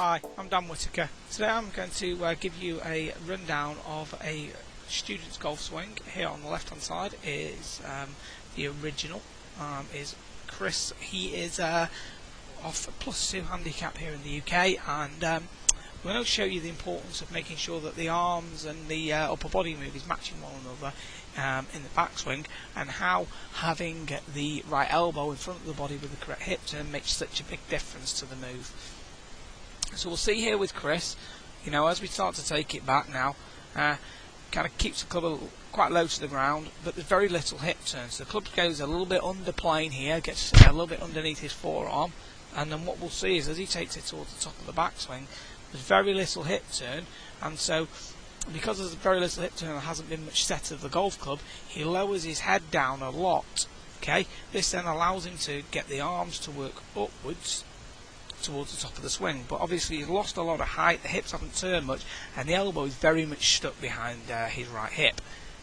Hi, I'm Dan Whittaker. Today I'm going to give you a rundown of a student's golf swing. Here on the left hand side is the original, is Chris. He is off +2 handicap here in the UK, and we're going to show you the importance of making sure that the arms and the upper body move is matching one another in the backswing, and how having the right elbow in front of the body with the correct hip turn makes such a big difference to the move. So we'll see here with Chris, as we start to take it back now, kind of keeps the club quite low to the ground, but there's very little hip turn. So the club goes a little bit under plane here, gets a little bit underneath his forearm, and then what we'll see is as he takes it towards the top of the backswing, there's very little hip turn, and so because there's very little hip turn and there hasn't been much set of the golf club, he lowers his head down a lot. Okay, this then allows him to get the arms to work upwards towards the top of the swing, but obviously he's lost a lot of height, the hips haven't turned much, and the elbow is very much stuck behind his right hip.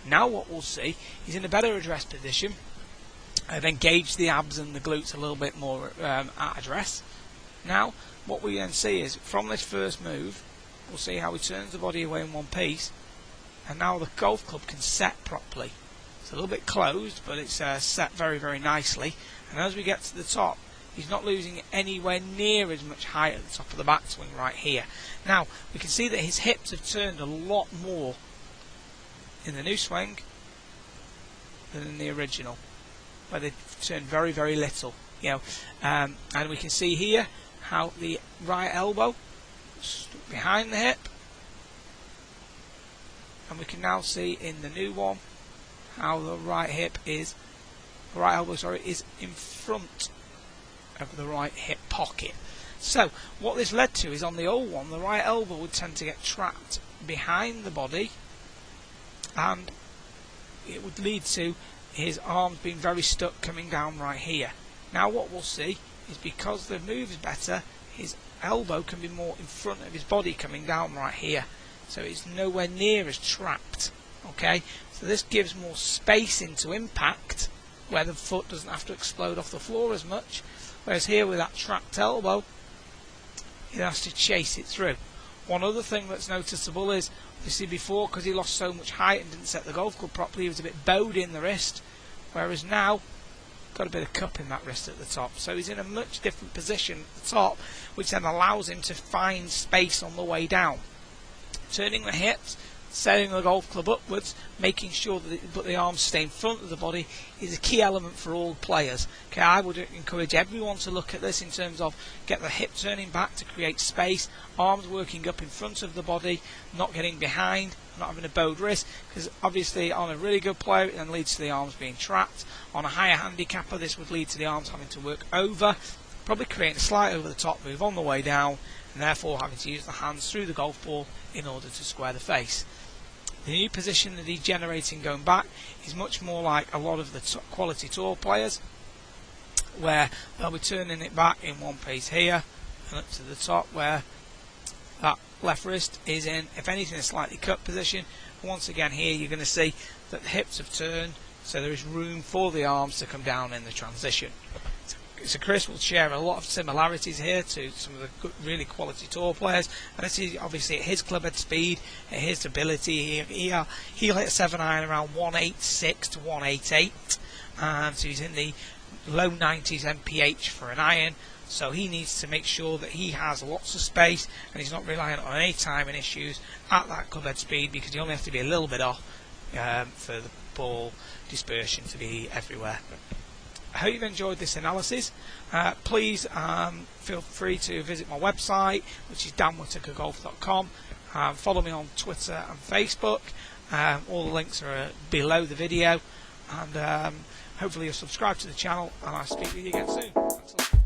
Now what we'll see, he's in a better address position. I've engaged the abs and the glutes a little bit more at address. Now what we then see is, from this first move, we'll see how he turns the body away in one piece, and now the golf club can set properly. It's a little bit closed, but it's set very, very nicely, and as we get to the top, he's not losing anywhere near as much height at the top of the backswing right here. Now, we can see that his hips have turned a lot more in the new swing than in the original, where they've turned very, very little. And we can see here how the right elbow stuck behind the hip, and we can now see in the new one how the right elbow is in front of the right hip pocket. So what this led to is, on the old one, the right elbow would tend to get trapped behind the body, and it would lead to his arms being very stuck coming down right here. Now what we'll see is, because the move is better, his elbow can be more in front of his body coming down right here, so it's nowhere near as trapped. Okay, so this gives more space into impact, where the foot doesn't have to explode off the floor as much. Whereas here, with that trapped elbow, he has to chase it through. One other thing that's noticeable is, obviously before, because he lost so much height and didn't set the golf club properly, he was a bit bowed in the wrist, whereas now, got a bit of cup in that wrist at the top. So he's in a much different position at the top, which then allows him to find space on the way down. Turning the hips, setting the golf club upwards, making sure that the arms stay in front of the body is a key element for all players. Okay, I would encourage everyone to look at this in terms of get the hip turning back to create space, arms working up in front of the body, not getting behind, not having a bowed wrist, because obviously on a really good player it then leads to the arms being trapped. On a higher handicapper, this would lead to the arms having to work over, probably creating a slight over the top move on the way down, and therefore having to use the hands through the golf ball in order to square the face. The new position that he's generating going back is much more like a lot of the quality tour players, where they'll be turning it back in one piece here and up to the top, where that left wrist is in, if anything, a slightly cut position. Once again here you're going to see that the hips have turned, so there is room for the arms to come down in the transition. So Chris will share a lot of similarities here to some of the good, really quality tour players, and this is obviously at his club head speed, at his ability. He'll hit a 7-iron around 186 to 188, and so he's in the low 90s mph for an iron, so he needs to make sure that he has lots of space and he's not reliant on any timing issues at that club head speed, because you only have to be a little bit off for the ball dispersion to be everywhere. I hope you've enjoyed this analysis. Please feel free to visit my website, which is danwhitakergolf.com. Follow me on Twitter and Facebook. All the links are below the video, and hopefully you'll subscribe to the channel, and I'll speak with you again soon. Thanks a lot.